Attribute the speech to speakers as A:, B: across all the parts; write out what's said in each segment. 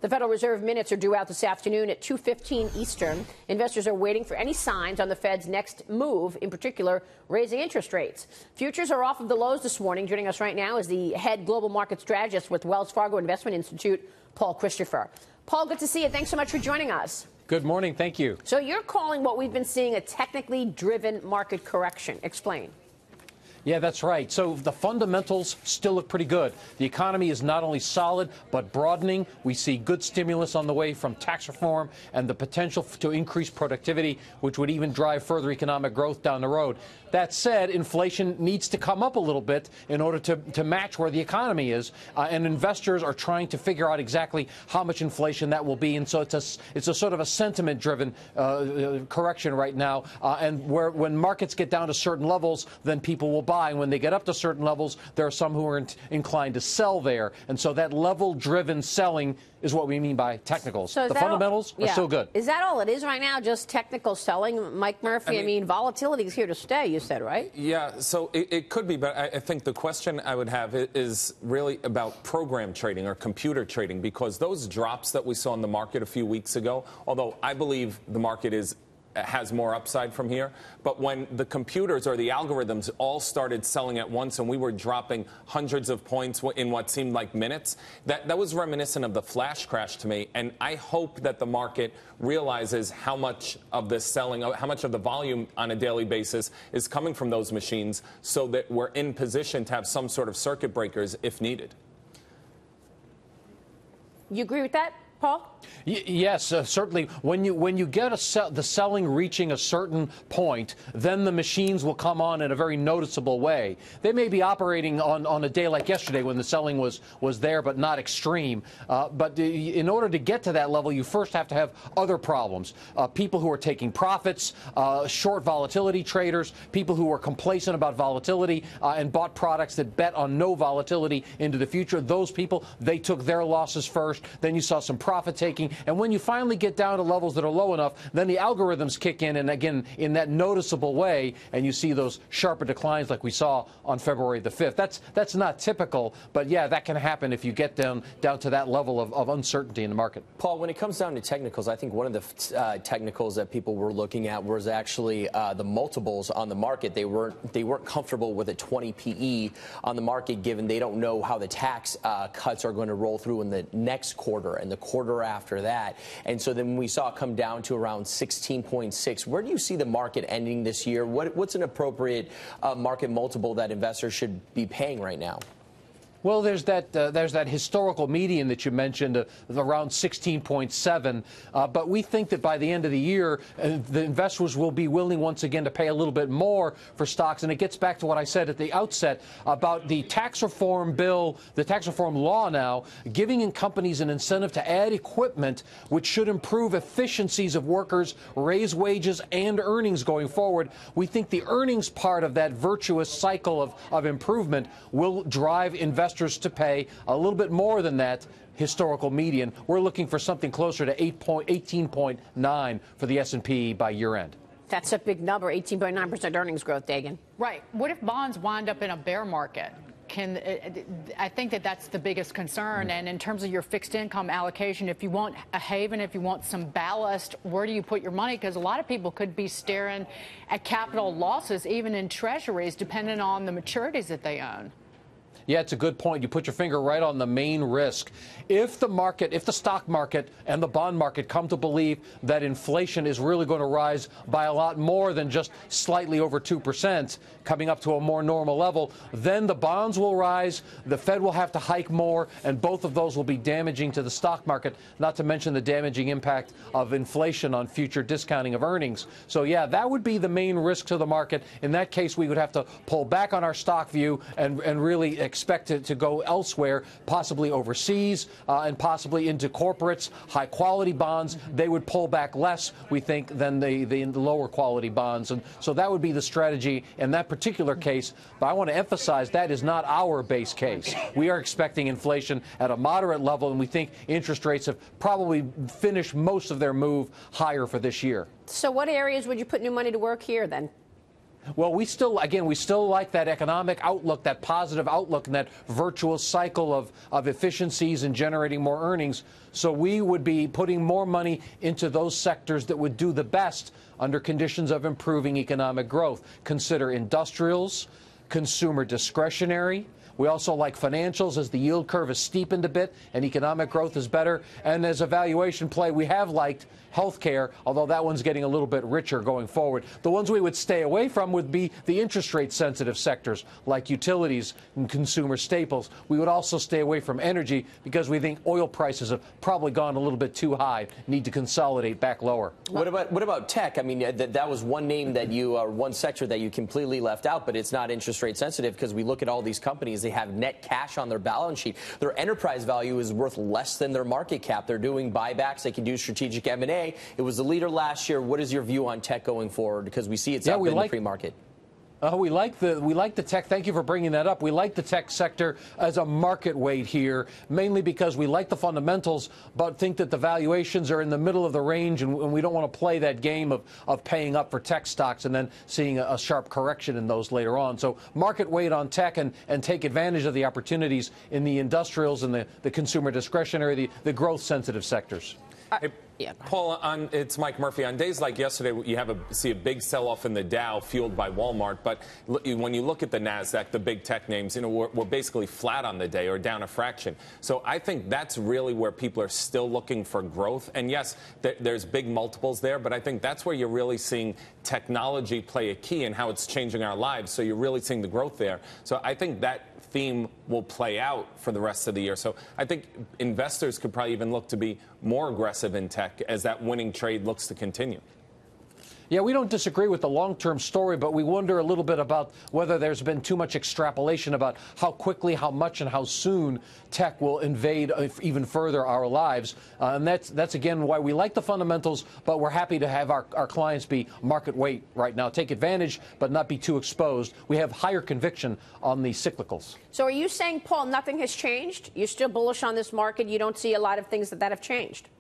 A: The Federal Reserve minutes are due out this afternoon at 2:15 Eastern. Investors are waiting for any signs on the Fed's next move, in particular, raising interest rates. Futures are off of the lows this morning. Joining us right now is the head global market strategist with Wells Fargo Investment Institute, Paul Christopher. Paul, good to see you. Thanks so much for joining us.
B: Good morning. Thank you.
A: So you're calling what we've been seeing a technically driven market correction. Explain.
B: Yeah, that's right. So the fundamentals still look pretty good. The economy is not only solid, but broadening. We see good stimulus on the way from tax reform and the potential to increase productivity, which would even drive further economic growth down the road. That said, inflation needs to come up a little bit in order to match where the economy is. And investors are trying to figure out exactly how much inflation that will be. And so it's a sort of a sentiment-driven correction right now. And when markets get down to certain levels, then people will buy. And when they get up to certain levels, there are some who are inclined to sell there. And so that level-driven selling is what we mean by technicals. So the fundamentals are still good.
A: Is that all it is right now, just technical selling? Mike Murphy, I mean volatility is here to stay, you said, right?
C: Yeah, so it could be, but I think the question I would have is really about program trading or computer trading, because those drops that we saw in the market a few weeks ago, although I believe the market has more upside from here. But when the computers or the algorithms all started selling at once and we were dropping hundreds of points in what seemed like minutes, that was reminiscent of the flash crash to me. And I hope that the market realizes how much of the selling, how much of the volume on a daily basis is coming from those machines, so that we're in position to have some sort of circuit breakers if needed.
A: You agree with that, Paul?
B: Yes, certainly. When you get the selling reaching a certain point, then the machines will come on in a very noticeable way. They may be operating on a day like yesterday when the selling was there, but not extreme. But in order to get to that level, you first have to have other problems. People who are taking profits, short volatility traders, people who are complacent about volatility and bought products that bet on no volatility into the future. Those people, they took their losses first. Then you saw some profit taking. And when you finally get down to levels that are low enough, then the algorithms kick in, and again, in that noticeable way, and you see those sharper declines like we saw on February the 5th. That's not typical, but yeah, that can happen if you get down to that level of uncertainty in the market.
D: Paul, when it comes down to technicals, I think one of the technicals that people were looking at was actually the multiples on the market. They weren't comfortable with a 20 PE on the market, given they don't know how the tax cuts are going to roll through in the next quarter and the quarter after that. And so then we saw it come down to around 16.6. Where do you see the market ending this year? What's an appropriate market multiple that investors should be paying right now?
B: Well, there's that historical median that you mentioned, around 16.7. But we think that by the end of the year, the investors will be willing once again to pay a little bit more for stocks. And it gets back to what I said at the outset about the tax reform bill, the tax reform law now, giving companies an incentive to add equipment, which should improve efficiencies of workers, raise wages and earnings going forward. We think the earnings part of that virtuous cycle of improvement will drive investors to pay a little bit more than that historical median. We're looking for something closer to 18.9 for the S&P by year end.
A: That's a big number, 18.9% earnings growth, Dagan.
E: Right. What if bonds wind up in a bear market? I think that's the biggest concern. And in terms of your fixed income allocation, if you want a haven, if you want some ballast, where do you put your money? Because a lot of people could be staring at capital losses, even in treasuries, depending on the maturities that they own.
B: Yeah, it's a good point. You put your finger right on the main risk. If the stock market and the bond market come to believe that inflation is really going to rise by a lot more than just slightly over 2%, coming up to a more normal level, then the bonds will rise, the Fed will have to hike more, and both of those will be damaging to the stock market, not to mention the damaging impact of inflation on future discounting of earnings. So, yeah, that would be the main risk to the market. In that case, we would have to pull back on our stock view and really expect it to go elsewhere, possibly overseas and possibly into corporates, high-quality bonds. They would pull back less, we think, than the lower quality bonds. And so that would be the strategy in that particular case. But I want to emphasize that is not our base case. We are expecting inflation at a moderate level, and we think interest rates have probably finished most of their move higher for this year.
A: So what areas would you put new money to work here then?
B: Well, we still like that economic outlook, that positive outlook, and that virtuous cycle of efficiencies and generating more earnings. So we would be putting more money into those sectors that would do the best under conditions of improving economic growth. Consider industrials, consumer discretionary. We also like financials as the yield curve is steepened a bit and economic growth is better. And as a valuation play, we have liked healthcare, although that one's getting a little bit richer going forward. The ones we would stay away from would be the interest rate sensitive sectors like utilities and consumer staples. We would also stay away from energy because we think oil prices have probably gone a little bit too high, need to consolidate back lower.
D: What about tech? I mean, that was one name that one sector that you completely left out, but it's not interest rate sensitive because we look at all these companies, they have net cash on their balance sheet. Their enterprise value is worth less than their market cap. They're doing buybacks. They can do strategic M&A. It was the leader last year. What is your view on tech going forward? Because we see it's up in the free market.
B: We like the tech. Thank you for bringing that up. We like the tech sector as a market weight here, mainly because we like the fundamentals, but think that the valuations are in the middle of the range, and we don't want to play that game of paying up for tech stocks and then seeing a sharp correction in those later on. So market weight on tech and take advantage of the opportunities in the industrials and the consumer discretionary, the growth-sensitive sectors.
C: Hey, Paul, it's Mike Murphy. On days like yesterday, you see a big sell-off in the Dow fueled by Walmart. But when you look at the NASDAQ, the big tech names, we're basically flat on the day or down a fraction. So I think that's really where people are still looking for growth. And yes, there's big multiples there, but I think that's where you're really seeing technology play a key in how it's changing our lives. So you're really seeing the growth there. So I think that theme will play out for the rest of the year. So I think investors could probably even look to be more aggressive in tech as that winning trade looks to continue.
B: Yeah, we don't disagree with the long-term story, but we wonder a little bit about whether there's been too much extrapolation about how quickly, how much, and how soon tech will invade even further our lives. And that's, again, why we like the fundamentals, but we're happy to have our clients be market weight right now. Take advantage, but not be too exposed. We have higher conviction on the cyclicals.
A: So are you saying, Paul, nothing has changed? You're still bullish on this market? You don't see a lot of things that have changed?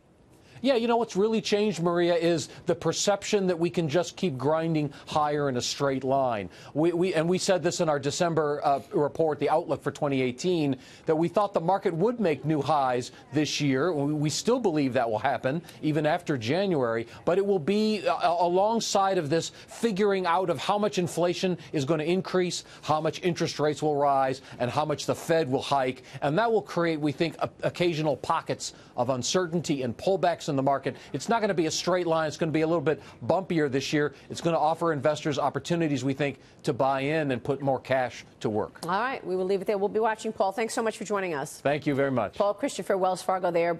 B: Yeah, you know what's really changed, Maria, is the perception that we can just keep grinding higher in a straight line. We said this in our December report, the outlook for 2018, that we thought the market would make new highs this year. We still believe that will happen, even after January, but it will be alongside of this figuring out of how much inflation is going to increase, how much interest rates will rise, and how much the Fed will hike. And that will create, we think, occasional pockets of uncertainty and pullbacks in the market. It's not going to be a straight line. It's going to be a little bit bumpier this year. It's going to offer investors opportunities, we think, to buy in and put more cash to work.
A: All right. We will leave it there. We'll be watching, Paul. Thanks so much for joining us.
B: Thank you very much.
A: Paul Christopher, Wells Fargo there.